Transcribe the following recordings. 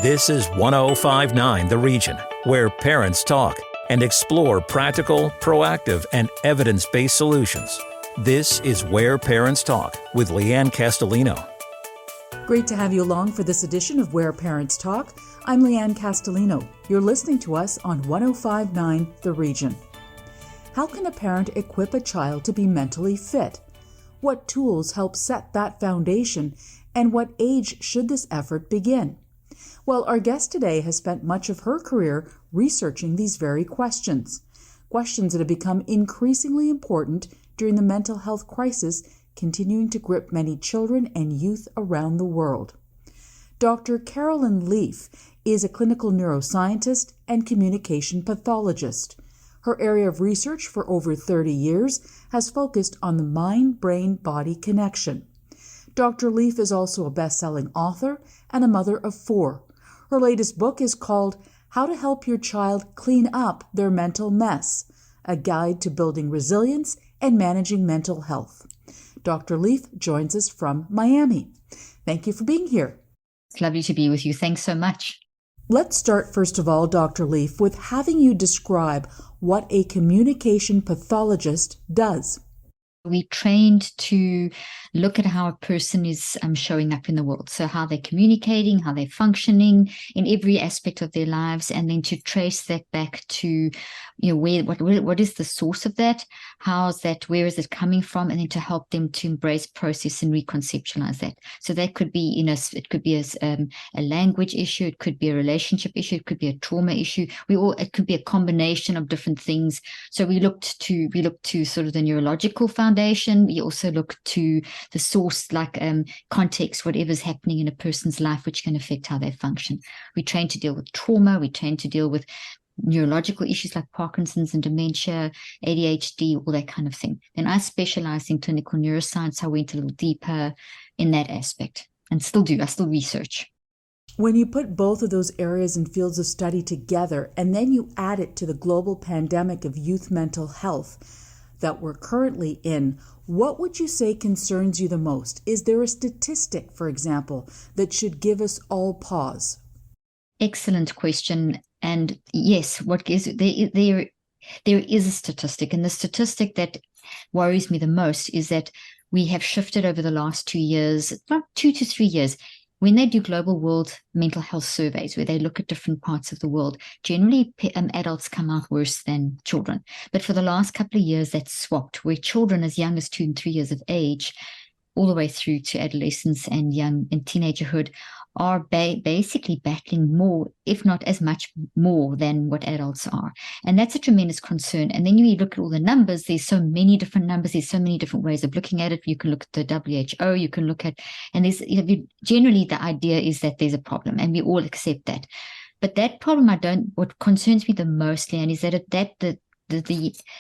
This is 1059 The Region, where parents talk and explore practical, proactive, and evidence-based solutions. This is Where Parents Talk with Lianne Castelino. Great to have you along for this edition of Where Parents Talk. I'm Lianne Castelino. You're listening to us on 1059 The Region. How can a parent equip a child to be mentally fit? What tools help set that foundation, and what age should this effort begin? Well, our guest today has spent much of her career researching these very questions that have become increasingly important during the mental health crisis continuing to grip many children and youth around the world. Dr. Carolyn Leaf is a clinical neuroscientist and communication pathologist. Her area of research for over 30 years has focused on the mind-brain-body connection. Dr. Leaf is also a best-selling author and a mother of 4. Her latest book is called How to Help Your Child Clean Up Their Mental Mess, a guide to building resilience and managing mental health. Dr. Leaf joins us from Miami. Thank you for being here. It's lovely to be with you. Thanks so much. Let's start, first of all, Dr. Leaf, with having you describe what a communication pathologist does. We trained to look at how a person is showing up in the world. So how they're communicating, how they're functioning in every aspect of their lives, and then to trace that back to, what is the source of that? Where is it coming from? And then to help them to embrace, process, and reconceptualize that. So that could be, it could be a language issue, it could be a relationship issue, it could be a trauma issue. It could be a combination of different things. So we looked to sort of the neurological foundation. We also look to the source, like context, whatever's happening in a person's life, which can affect how they function. We train to deal with trauma. We train to deal with neurological issues like Parkinson's and dementia, ADHD, all that kind of thing. Then I specialized in clinical neuroscience. I went a little deeper in that aspect and still do. I still research. When you put both of those areas and fields of study together, and then you add it to the global pandemic of youth mental health that we're currently in, what would you say concerns you the most? Is there a statistic, for example, that should give us all pause? Excellent question. And yes, there is a statistic, and the statistic that worries me the most is that we have shifted over the last 2 years, about 2 to 3 years. When they do global world mental health surveys, where they look at different parts of the world, generally adults come out worse than children. But for the last couple of years, that's swapped, where children as young as 2 and 3 years of age, all the way through to adolescence and young and teenagerhood, are basically battling more, if not as much more than what adults are. And that's a tremendous concern. And then you look at all the numbers, there's so many different numbers, there's so many different ways of looking at it. You can look at the WHO, you can look at, and there's, generally the idea is that there's a problem, and we all accept that. But that problem, what concerns me the most, Leanne, is that the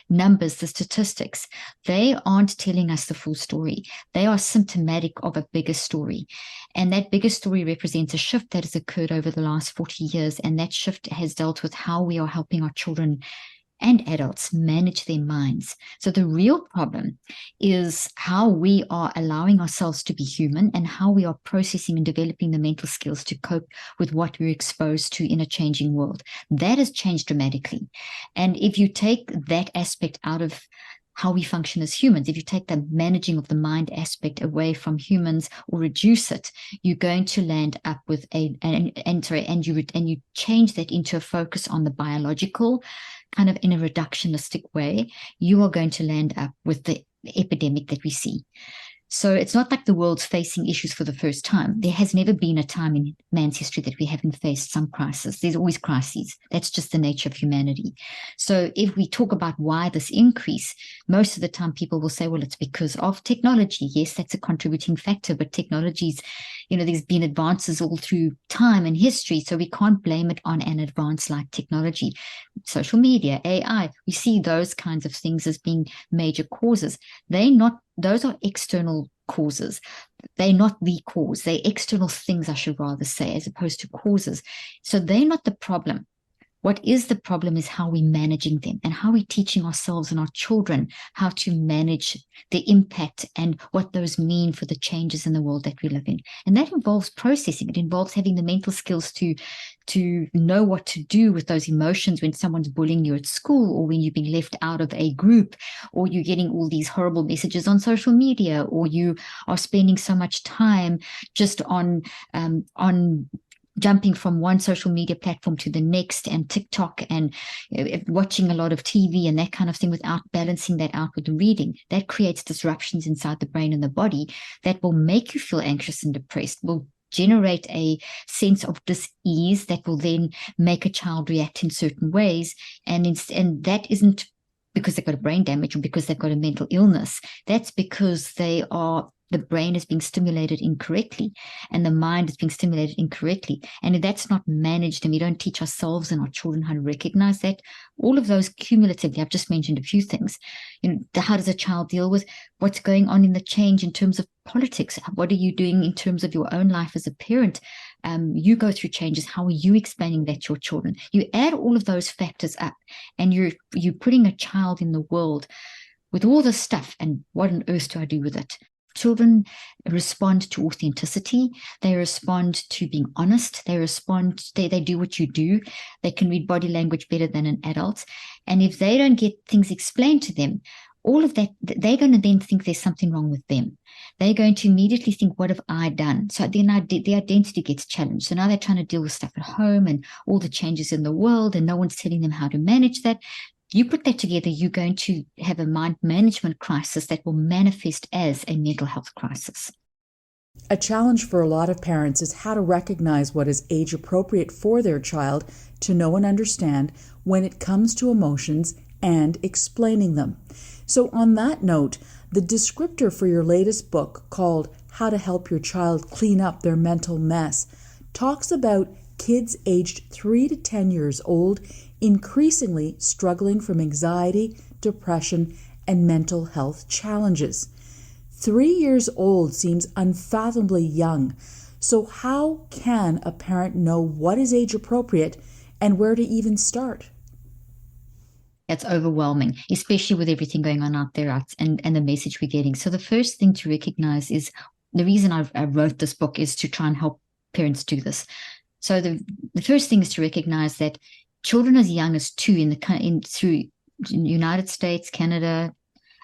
numbers, the statistics, they aren't telling us the full story. They are symptomatic of a bigger story. And that bigger story represents a shift that has occurred over the last 40 years. And that shift has dealt with how we are helping our children and adults manage their minds. So the real problem is how we are allowing ourselves to be human and how we are processing and developing the mental skills to cope with what we're exposed to in a changing world. That has changed dramatically. And if you take that aspect out of how we function as humans, if you take the managing of the mind aspect away from humans or reduce it, you're going to land up with you change that into a focus on the biological, kind of in a reductionistic way, you are going to land up with the epidemic that we see. So it's not like the world's facing issues for the first time. There has never been a time in man's history that we haven't faced some crisis. There's always crises. That's just the nature of humanity. So if we talk about why this increase, most of the time people will say, well, it's because of technology. Yes, that's a contributing factor, but technologies, there's been advances all through time and history, so we can't blame it on an advance like technology. Social media, AI, we see those kinds of things as being major causes. Those are external causes. They're not the cause. They're external things, I should rather say, as opposed to causes. So they're not the problem. What is the problem is how we're managing them and how we're teaching ourselves and our children how to manage the impact and what those mean for the changes in the world that we live in. And that involves processing. It involves having the mental skills to know what to do with those emotions when someone's bullying you at school, or when you've been left out of a group, or you're getting all these horrible messages on social media, or you are spending so much time just on jumping from one social media platform to the next, and TikTok, and watching a lot of TV and that kind of thing, without balancing that out with the reading. That creates disruptions inside the brain and the body that will make you feel anxious and depressed, will generate a sense of dis-ease that will then make a child react in certain ways. And that isn't because they've got a brain damage or because they've got a mental illness. That's because the brain is being stimulated incorrectly and the mind is being stimulated incorrectly. And if that's not managed and we don't teach ourselves and our children how to recognize that, all of those cumulatively, I've just mentioned a few things. How does a child deal with what's going on in the change in terms of politics? What are you doing in terms of your own life as a parent? You go through changes. How are you explaining that to your children? You add all of those factors up, and you're putting a child in the world with all this stuff. And what on earth do I do with it? Children respond to authenticity. They respond to being honest. They do what you do. They can read body language better than an adult. And if they don't get things explained to them, all of that, they're going to then think there's something wrong with them. They're going to immediately think, what have I done? So then the identity gets challenged. So now they're trying to deal with stuff at home and all the changes in the world, and no one's telling them how to manage that. You put that together, you're going to have a mind management crisis that will manifest as a mental health crisis. A challenge for a lot of parents is how to recognize what is age appropriate for their child to know and understand when it comes to emotions and explaining them. So on that note, the descriptor for your latest book, called How to Help Your Child Clean Up Their Mental Mess, talks about kids aged 3 to 10 years old increasingly struggling from anxiety, depression, and mental health challenges. 3 years old seems unfathomably young. So how can a parent know what is age appropriate and where to even start? It's overwhelming, especially with everything going on out there and the message we're getting. So the first thing to recognize is, the reason I wrote this book is to try and help parents do this. So the first thing is to recognize that children as young as 2 through United States, Canada,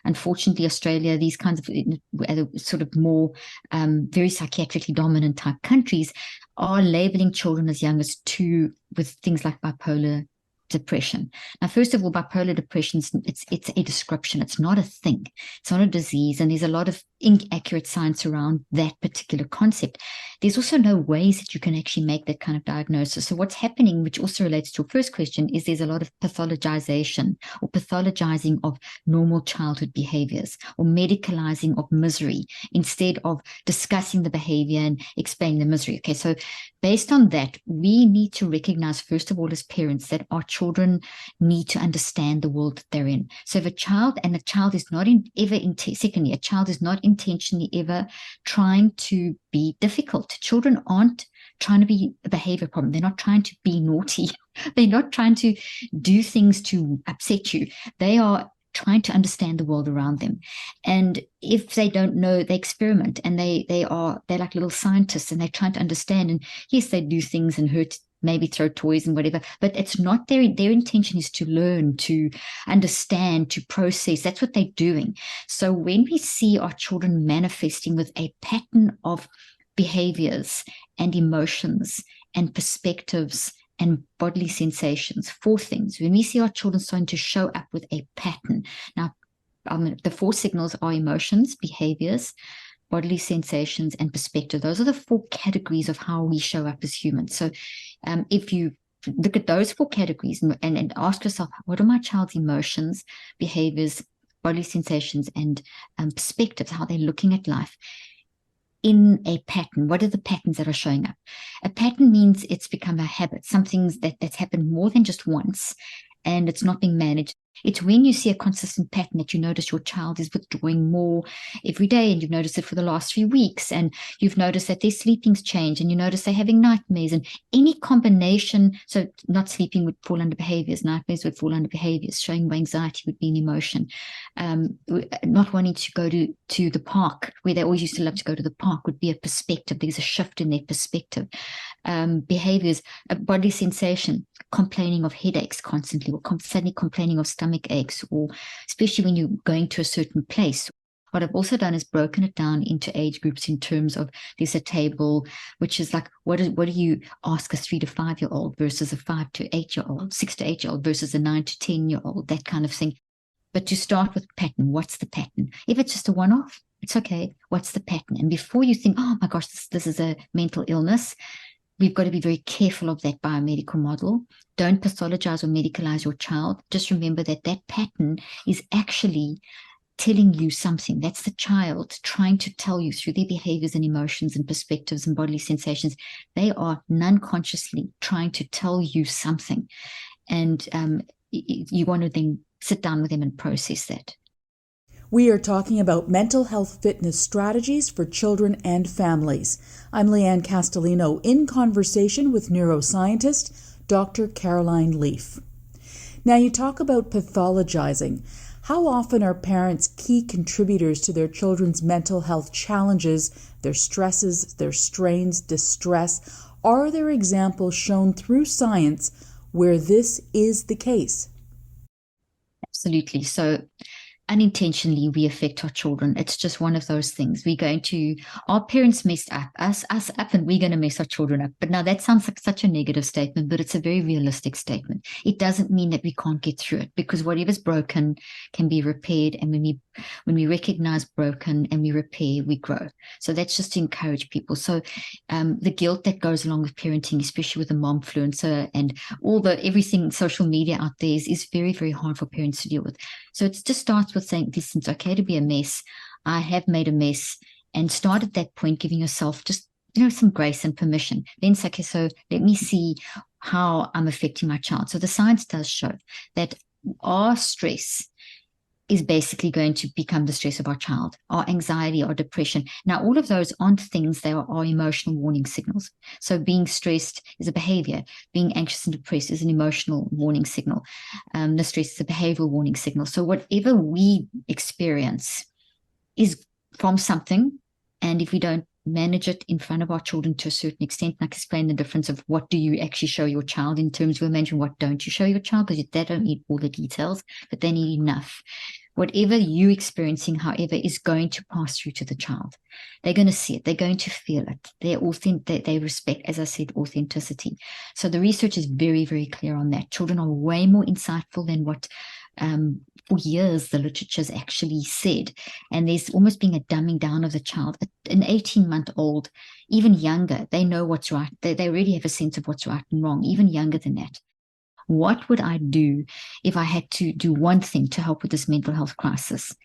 unfortunately Australia, these kinds of sort of more very psychiatrically dominant type countries are labeling children as young as 2 with things like bipolar depression. Now, first of all, bipolar depression, it's a description. It's not a thing. It's not a disease. And there's a lot of inaccurate science around that particular concept. There's also no ways that you can actually make that kind of diagnosis. So what's happening, which also relates to your first question, is there's a lot of pathologization or pathologizing of normal childhood behaviors, or medicalizing of misery instead of discussing the behavior and explaining the misery. Okay, so based on that, we need to recognize, first of all, as parents, that our children need to understand the world that they're in. So if a child is not secondly, a child is not intentionally ever trying to be difficult. Children aren't trying to be a behavior problem. They're not trying to be naughty. They're not trying to do things to upset you. They are trying to understand the world around them. And if they don't know, they experiment, and they're like little scientists, and they're trying to understand. And yes, they do things and hurt, maybe throw toys and whatever, but it's not their intention is to learn, to understand, to process. That's what they're doing. So when we see our children manifesting with a pattern of behaviors and emotions and perspectives and bodily sensations, 4 things. When we see our children starting to show up with a pattern, now the 4 signals are emotions, behaviors, bodily sensations, and perspective. Those are the 4 categories of how we show up as humans. So if you look at those 4 categories and ask yourself, what are my child's emotions, behaviors, bodily sensations, and perspectives, how they're looking at life in a pattern? What are the patterns that are showing up? A pattern means it's become a habit, something that's happened more than just once, and it's not being managed. It's when you see a consistent pattern that you notice your child is withdrawing more every day, and you've noticed it for the last 3 weeks, and you've noticed that their sleeping's changed, and you notice they're having nightmares, and any combination. So not sleeping would fall under behaviors, nightmares would fall under behaviors, showing anxiety would be an emotion, not wanting to go to the park, where they always used to love to go to the park, would be a perspective. There's a shift in their perspective. Behaviors, a body sensation, complaining of headaches constantly, or suddenly complaining of stomach aches, or especially when you're going to a certain place. What I've also done is broken it down into age groups in terms of, there's a table which is like, what do you ask a 3 to 5 year old versus a 5 to 8 year old, 6 to 8 year old versus a 9 to 10 year old, that kind of thing. But to start with pattern, what's the pattern? If it's just a one-off, it's okay. What's the pattern? And before you think, oh my gosh, this is a mental illness, we've got to be very careful of that biomedical model. Don't pathologize or medicalize your child. Just remember that pattern is actually telling you something. That's the child trying to tell you through their behaviors and emotions and perspectives and bodily sensations. They are non-consciously trying to tell you something. And you want to then sit down with them and process that. We are talking about mental health fitness strategies for children and families. I'm Lianne Castelino, in conversation with neuroscientist Dr. Caroline Leaf. Now, you talk about pathologizing. How often are parents key contributors to their children's mental health challenges, their stresses, their strains, distress? Are there examples shown through science where this is the case? Absolutely. So unintentionally, we affect our children. It's just one of those things. Our parents messed us up, and we're going to mess our children up. But now that sounds like such a negative statement, but it's a very realistic statement. It doesn't mean that we can't get through it, because whatever's broken can be repaired. And when we recognize broken and we repair, we grow. So that's just to encourage people. So the guilt that goes along with parenting, especially with the momfluencer and everything social media out there, is very, very hard for parents to deal with. So it just starts with saying, listen, it's okay to be a mess. I have made a mess. And start at that point, giving yourself just, some grace and permission. Then say, okay, so let me see how I'm affecting my child. So the science does show that our stress is basically going to become the stress of our child, our anxiety, our depression. Now, all of those aren't things, they are emotional warning signals. So being stressed is a behavior. Being anxious and depressed is an emotional warning signal. The stress is a behavioral warning signal. So whatever we experience is from something. And if we don't manage it in front of our children to a certain extent, and I can explain the difference of what do you actually show your child in terms of managing what don't you show your child, because they don't need all the details, but they need enough. Whatever you're experiencing, however, is going to pass through to the child. They're going to see it. They're going to feel it. They respect, as I said, authenticity. So the research is very, very clear on that. Children are way more insightful than what for years the literature has actually said. And there's almost being a dumbing down of the child. An 18-month-old, even younger, they know what's right. They already have a sense of what's right and wrong, even younger than that. What would I do if I had to do one thing to help with this mental health crisis?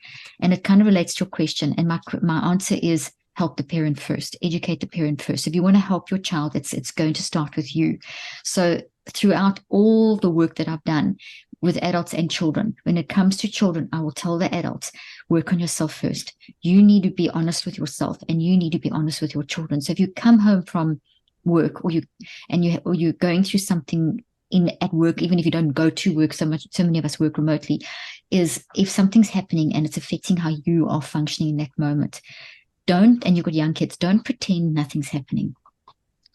And it kind of relates to your question. And my answer is help the parent first, educate the parent first. If you want to help your child, it's going to start with you. So throughout all the work that I've done with adults and children, when it comes to children, I will tell the adults, work on yourself first. You need to be honest with yourself, and you need to be honest with your children. So if you come home from work or you're going through something at work, even if you don't go to work so many of us work remotely, is if something's happening and it's affecting how you are functioning in that moment, and you've got young kids, don't pretend nothing's happening.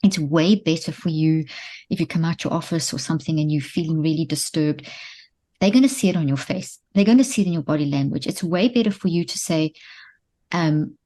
It's way better for you if you come out your office or something and you're feeling really disturbed. They're going to see it on your face. They're going to see it in your body language. It's way better for you to say, I'm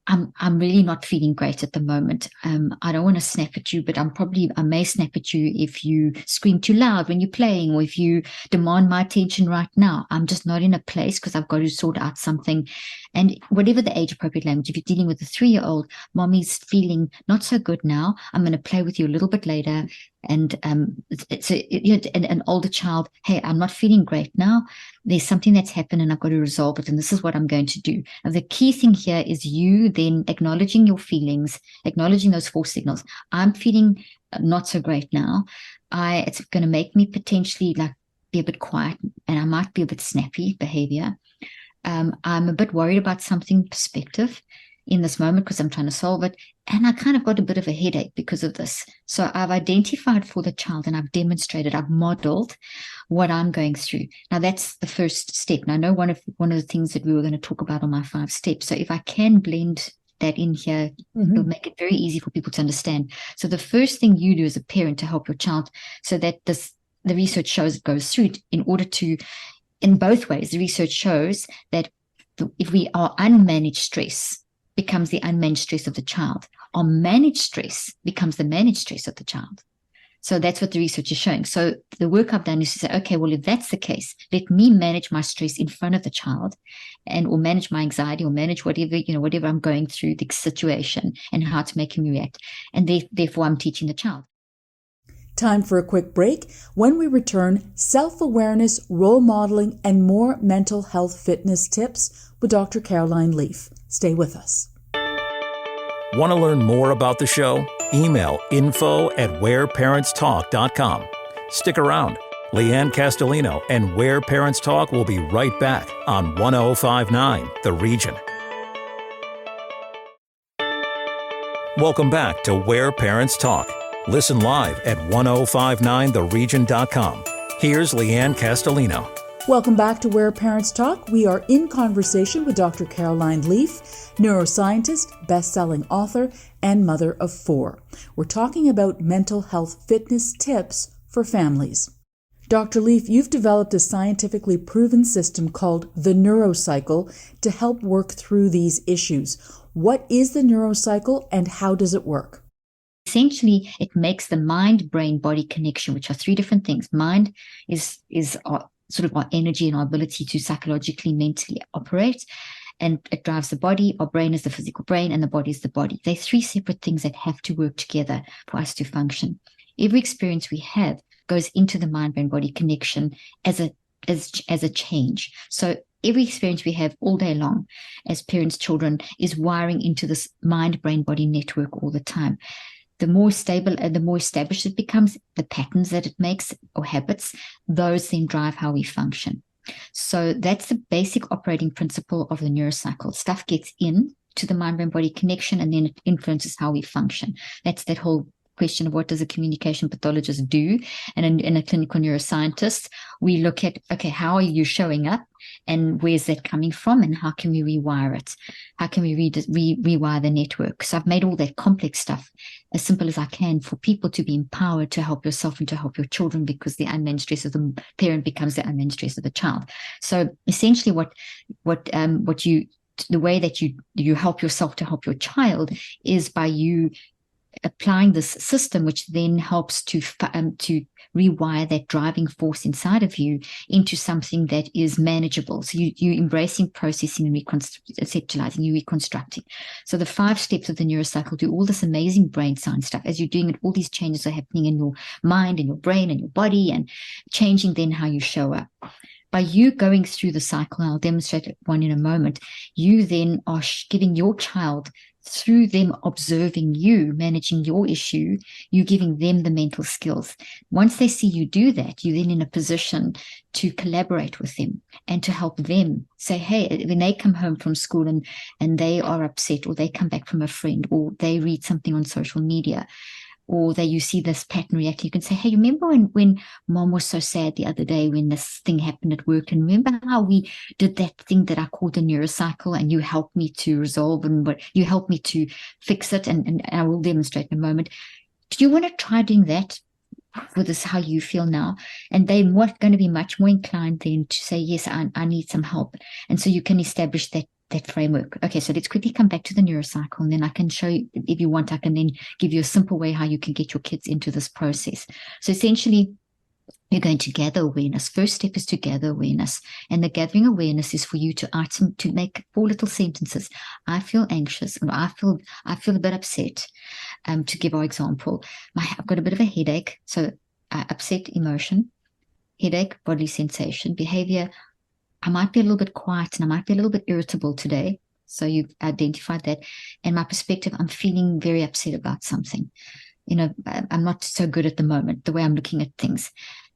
really not feeling great at the moment. I don't want to snap at you, but I may snap at you if you scream too loud when you're playing, or if you demand my attention right now. I'm just not in a place because I've got to sort out something. And whatever the age appropriate language, if you're dealing with a 3-year-old, mommy's feeling not so good now, I'm going to play with you a little bit later. And an older child, hey, I'm not feeling great now. There's something that's happened and I've got to resolve it. And this is what I'm going to do. And the key thing here is you then acknowledging your feelings, acknowledging those 4 signals. I'm feeling not so great now. It's going to make me potentially be a bit quiet and I might be a bit snappy behavior. I'm a bit worried about something perspective in this moment because I'm trying to solve it. And I kind of got a bit of a headache because of this. So I've identified for the child and I've demonstrated, I've modeled what I'm going through. Now that's the first step. Now I know one of the things that we were going to talk about on my 5 steps. So if I can blend that in here, it'll make it very easy for people to understand. So the first thing you do as a parent to help your child, so that the research shows it goes through in order to, in both ways, the research shows that if we are unmanaged stress becomes the unmanaged stress of the child, or managed stress becomes the managed stress of the child. So that's what the research is showing. So the work I've done is to say, okay, well, if that's the case, let me manage my stress in front of the child or manage my anxiety or manage whatever I'm going through, the situation and how to make him react. And therefore I'm teaching the child. Time for a quick break. When we return, self-awareness, role modeling, and more mental health fitness tips with Dr. Caroline Leaf. Stay with us. Want to learn more about the show? Email info@whereparentstalk.com. Stick around. Lianne Castelino and Where Parents Talk will be right back on 1059 The Region. Welcome back to Where Parents Talk. Listen live at 1059theregion.com. Here's Lianne Castelino. Welcome back to Where Parents Talk. We are in conversation with Dr. Caroline Leaf, neuroscientist, best-selling author, and mother of 4. We're talking about mental health fitness tips for families. Dr. Leaf, you've developed a scientifically proven system called the neurocycle to help work through these issues. What is the neurocycle and how does it work? Essentially, it makes the mind-brain-body connection, which are 3 different things. Mind is our, sort of our energy and our ability to psychologically, mentally operate. And it drives the body. Our brain is the physical brain and the body is the body. They're 3 separate things that have to work together for us to function. Every experience we have goes into the mind-brain-body connection as a change. So every experience we have all day long as parents, children, is wiring into this mind-brain-body network all the time. The more stable and the more established it becomes, the patterns that it makes or habits, those then drive how we function. So that's the basic operating principle of the neurocycle. Stuff gets in to the mind-brain-body connection and then it influences how we function. That's that whole question of what does a communication pathologist do? And in a clinical neuroscientist, we look at, okay, how are you showing up and where's that coming from and how can we rewire it? How can we rewire the network? So I've made all that complex stuff as simple as I can for people to be empowered to help yourself and to help your children, because the unmanaged stress of the parent becomes the unmanaged stress of the child. So essentially the way that you help yourself to help your child is by you applying this system, which then helps to rewire that driving force inside of you into something that is manageable. So you embracing, processing, and conceptualizing, you reconstructing. So the 5 steps of the neurocycle do all this amazing brain science stuff. As you're doing it, all these changes are happening in your mind and your brain and your body and changing then how you show up. By you going through the cycle, and I'll demonstrate one in a moment, you then are giving your child, through them observing you, managing your issue, you giving them the mental skills. Once they see you do that, you're then in a position to collaborate with them and to help them say, hey, when they come home from school and they are upset, or they come back from a friend, or they read something on social media, or that you see this pattern react, you can say, hey, remember when mom was so sad the other day when this thing happened at work, and remember how we did that thing that I called the neurocycle, and you helped me to resolve, and you helped me to fix it, and I will demonstrate in a moment. Do you want to try doing that with this, how you feel now? And they're going to be much more inclined then to say, yes, I need some help. And so you can establish that framework. Okay, so let's quickly come back to the neurocycle, and then I can show you, if you want, I can then give you a simple way how you can get your kids into this process. So essentially, you're going to gather awareness. First step is to gather awareness. And the gathering awareness is for you to make 4 little sentences. I feel anxious, or I feel a bit upset. To give our example, I've got a bit of a headache. So upset emotion, headache, bodily sensation, behavior. I might be a little bit quiet and I might be a little bit irritable today. So you've identified that. And my perspective, I'm feeling very upset about something. I'm not so good at the moment, the way I'm looking at things.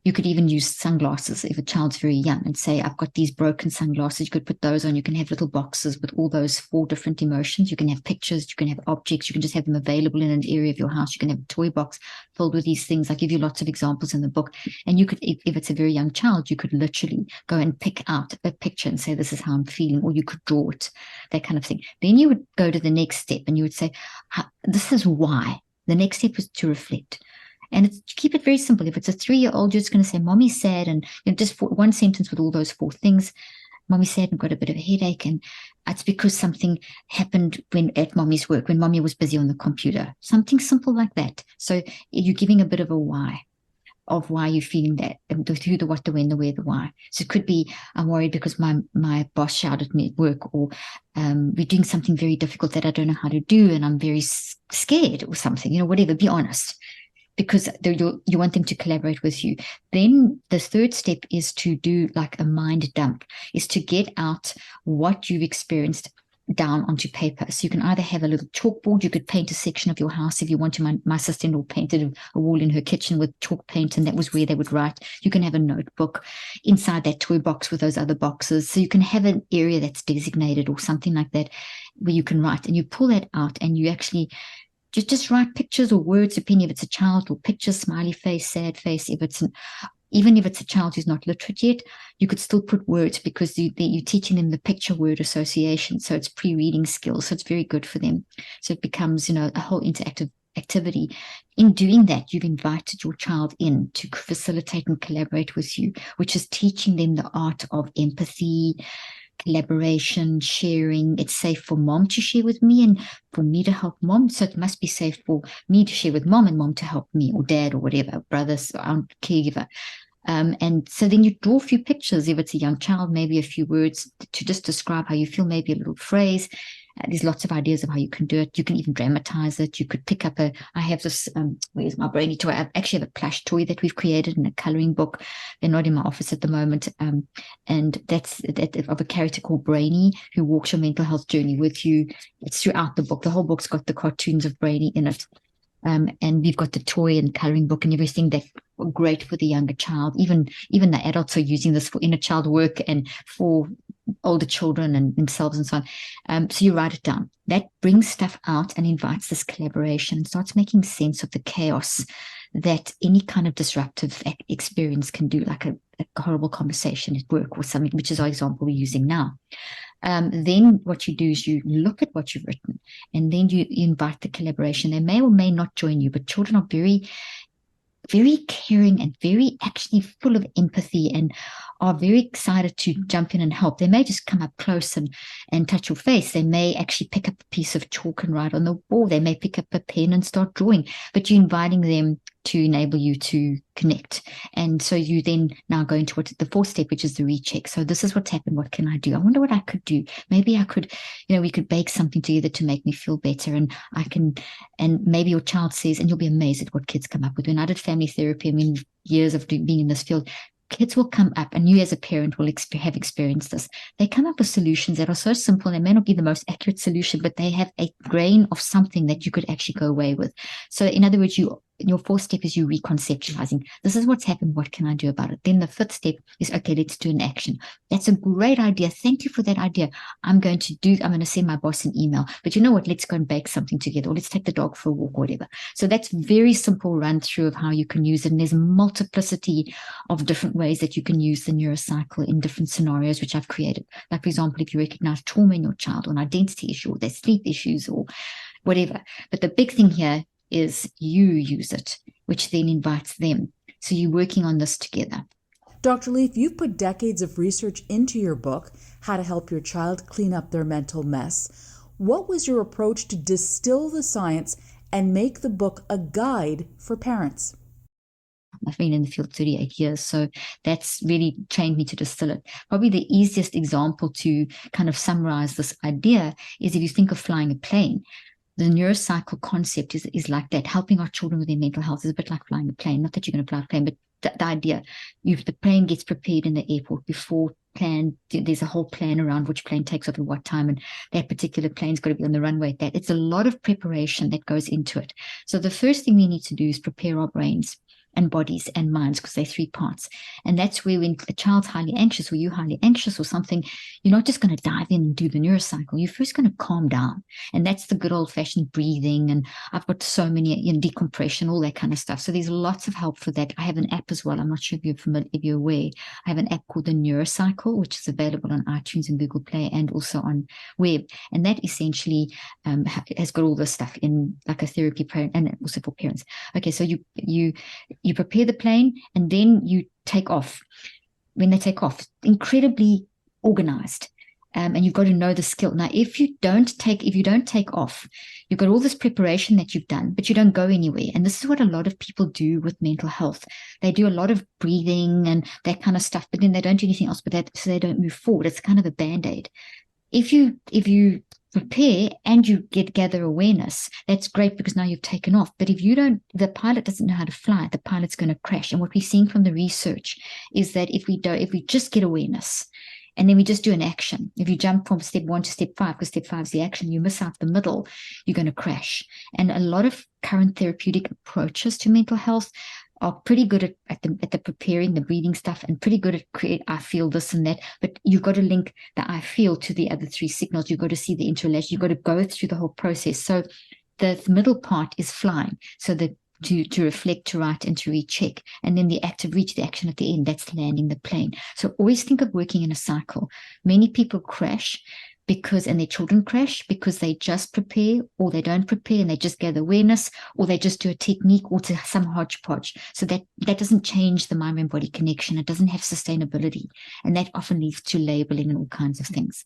You could even use sunglasses if a child's very young and say, I've got these broken sunglasses. You could put those on. You can have little boxes with all those 4 different emotions. You can have pictures. You can have objects. You can just have them available in an area of your house. You can have a toy box filled with these things. I give you lots of examples in the book. And you could, if it's a very young child, you could literally go and pick out a picture and say, this is how I'm feeling, or you could draw it, that kind of thing. Then you would go to the next step and you would say, this is why. The next step is to reflect. And keep it very simple. If it's a 3-year-old, you're just going to say, Mommy's sad, and just one sentence with all those 4 things. Mommy's sad and got a bit of a headache, and it's because something happened at Mommy's work, when Mommy was busy on the computer. Something simple like that. So you're giving a bit of a why of why you're feeling that, and the who, the what, the when, the where, the why. So it could be, I'm worried because my boss shouted at me at work, or we're doing something very difficult that I don't know how to do, and I'm very scared or something, whatever. Be honest, because you want them to collaborate with you. Then the third step is to do like a mind dump, is to get out what you've experienced down onto paper. So you can either have a little chalkboard, you could paint a section of your house if you want to. My sister-in-law painted a wall in her kitchen with chalk paint, and that was where they would write. You can have a notebook inside that toy box with those other boxes. So you can have an area that's designated or something like that where you can write, and you pull that out and you actually just write pictures or words, depending if it's a child, or pictures, smiley face, sad face. Even if it's a child who's not literate yet, you could still put words, because you're teaching them the picture word association. So it's pre-reading skills. So it's very good for them. So it becomes, a whole interactive activity. In doing that, you've invited your child in to facilitate and collaborate with you, which is teaching them the art of empathy, collaboration, sharing. It's safe for mom to share with me and for me to help mom. So it must be safe for me to share with mom and mom to help me, or dad, or whatever, brothers, aunt, caregiver. And so then you draw a few pictures. If it's a young child, maybe a few words to just describe how you feel, maybe a little phrase. There's lots of ideas of how you can do it. You can even dramatize it. You could pick up I have this, where's my brainy toy? I actually have a plush toy that we've created in a coloring book. They're not in my office at the moment. And that's of a character called Brainy, who walks your mental health journey with you. It's throughout the book. The whole book's got the cartoons of Brainy in it. And we've got the toy and coloring book and everything that's great for the younger child. Even the adults are using this for inner child work and for older children and themselves and so on. So you write it down. That brings stuff out and invites this collaboration and starts making sense of the chaos that any kind of disruptive experience can do, like a horrible conversation at work or something, which is our example we're using now. Then what you do is you look at what you've written, and then you invite the collaboration. They may or may not join you, but children are very, very caring and very actually full of empathy and are very excited to jump in and help. They may just come up close and touch your face. They may actually pick up a piece of chalk and write on the wall. They may pick up a pen and start drawing, but you're inviting them to enable you to connect. And so you then now go into the fourth step, which is the recheck. So this is what's happened. What can I do? I wonder what I could do. Maybe I could, we could bake something together to make me feel better. And maybe your child says, and you'll be amazed at what kids come up with. When I did family therapy, years of being in this field, kids will come up, and you as a parent will have experienced this. They come up with solutions that are so simple. They may not be the most accurate solution, but they have a grain of something that you could actually go away with. So in other words, your fourth step is you reconceptualizing. This is what's happened. What can I do about it? Then the fifth step is, okay, let's do an action. That's a great idea. Thank you for that idea. I'm going to send my boss an email, but you know what? Let's go and bake something together, or let's take the dog for a walk, or whatever. So that's very simple run through of how you can use it. And there's multiplicity of different ways that you can use the neurocycle in different scenarios, which I've created. Like, for example, if you recognize trauma in your child, or an identity issue, or their sleep issues, or whatever. But the big thing here is you use it, which then invites them. So you're working on this together. Dr. Leaf, you've put decades of research into your book, How to Help Your Child Clean Up Their Mental Mess. What was your approach to distill the science and make the book a guide for parents? I've been in the field 38 years, so that's really trained me to distill it. Probably the easiest example to kind of summarize this idea is if you think of flying a plane. The neurocycle concept is like that. Helping our children with their mental health is a bit like flying a plane. Not that you're going to fly a plane, but the idea, the plane gets prepared in the airport before plan. There's a whole plan around which plane takes off at what time, and that particular plane's got to be on the runway. It's a lot of preparation that goes into it. So the first thing we need to do is prepare our brains and bodies and minds, because they're three parts. And that's where when a child's highly anxious or you're highly anxious or something, you're not just going to dive in and do the neurocycle. You're first going to calm down. And that's the good old-fashioned breathing. And I've got so many, decompression, all that kind of stuff. So there's lots of help for that. I have an app as well. I'm not sure if you're familiar, if you're aware. I have an app called the Neurocycle, which is available on iTunes and Google Play and also on web. And that essentially has got all this stuff in, like a therapy plan, and also for parents. Okay, so you prepare the plane, and then you take off. When they take off, incredibly organized, and you've got to know the skill. Now, if you don't take off, you've got all this preparation that you've done, but you don't go anywhere. And this is what a lot of people do with mental health. They do a lot of breathing and that kind of stuff, but then they don't do anything else but that, so they don't move forward. It's kind of a band-aid. If you prepare and you gather awareness, that's great, because now you've taken off. But if the pilot doesn't know how to fly, the pilot's going to crash. And what we're seeing from the research is that if we just get awareness and then we just do an action, if you jump from step 1 to step 5, because step 5 is the action, you miss out the middle, you're going to crash. And a lot of current therapeutic approaches to mental health are pretty good at the preparing, the breathing stuff, and pretty good at I feel this and that. But you've got to link the I feel to the other 3 signals. You've got to see the interrelation. You've got to go through the whole process. So the middle part is flying. So that to reflect, to write, and to recheck. And then the active reach, the action at the end, that's landing the plane. So always think of working in a cycle. Many people crash and their children crash because they just prepare, or they don't prepare and they just gather awareness, or they just do a technique or to some hodgepodge. So that doesn't change the mind and body connection. It doesn't have sustainability. And that often leads to labeling and all kinds of things.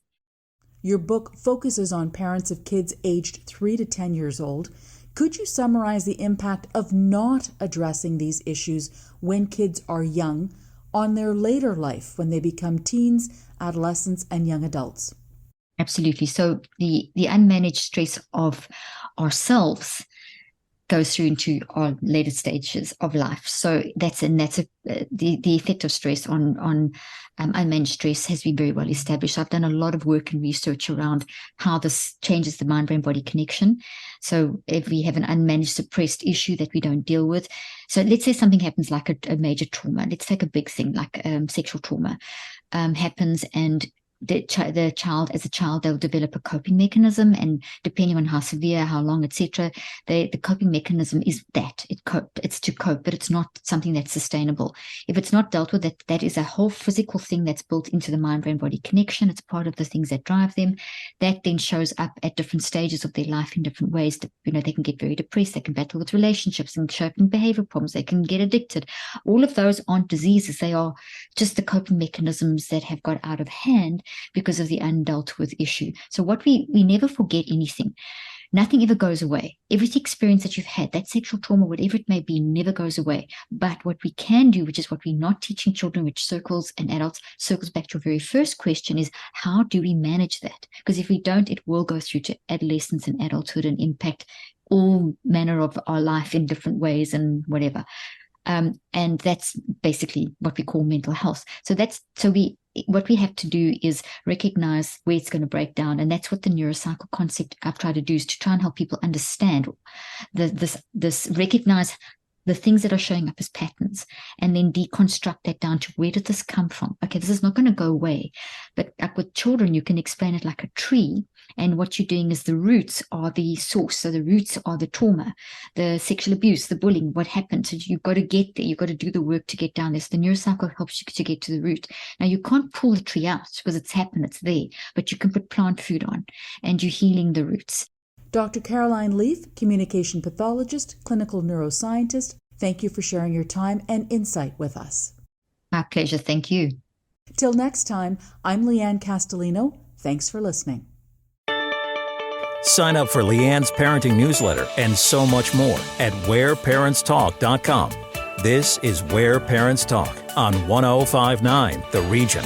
Your book focuses on parents of kids aged 3 to 10 years old. Could you summarize the impact of not addressing these issues when kids are young on their later life, when they become teens, adolescents, and young adults? Absolutely. So the unmanaged stress of ourselves goes through into our later stages of life. So the effect of stress on unmanaged stress has been very well established. I've done a lot of work and research around how this changes the mind-brain-body connection. So if we have an unmanaged suppressed issue that we don't deal with, so let's say something happens like a major trauma. Let's take a big thing like sexual trauma happens, and the child, as a child, they'll develop a coping mechanism, and depending on how severe, how long, etc., the coping mechanism is that it's to cope, but it's not something that's sustainable. If it's not dealt with, that is a whole physical thing that's built into the mind-brain-body connection. It's part of the things that drive them. That then shows up at different stages of their life in different ways. They can get very depressed, they can battle with relationships and show up in behavior problems, they can get addicted. All of those aren't diseases, they are just the coping mechanisms that have got out of hand because of the undealt with issue. So what we never forget anything. Nothing ever goes away. Every experience that you've had, that sexual trauma, whatever it may be, never goes away. But what we can do, which is what we're not teaching children, which circles and adults, circles back to your very first question, is how do we manage that? Because if we don't, it will go through to adolescence and adulthood and impact all manner of our life in different ways and whatever. And that's basically what we call mental health. What we have to do is recognize where it's going to break down. And that's what the neurocycle concept I've tried to do, is to try and help people understand this recognize the things that are showing up as patterns, and then deconstruct that down to where did this come from? Okay, this is not going to go away. But like with children, you can explain it like a tree. And what you're doing is the roots are the source. So the roots are the trauma, the sexual abuse, the bullying, what happened. So you've got to get there. You've got to do the work to get down there. So the neurocycle helps you to get to the root. Now, you can't pull the tree out because it's happened, it's there, but you can put plant food on and you're healing the roots. Dr. Caroline Leaf, communication pathologist, clinical neuroscientist, thank you for sharing your time and insight with us. My pleasure. Thank you. Till next time, I'm Lianne Castelino. Thanks for listening. Sign up for Lianne's parenting newsletter and so much more at whereparentstalk.com. This is Where Parents Talk on 105.9 The Region.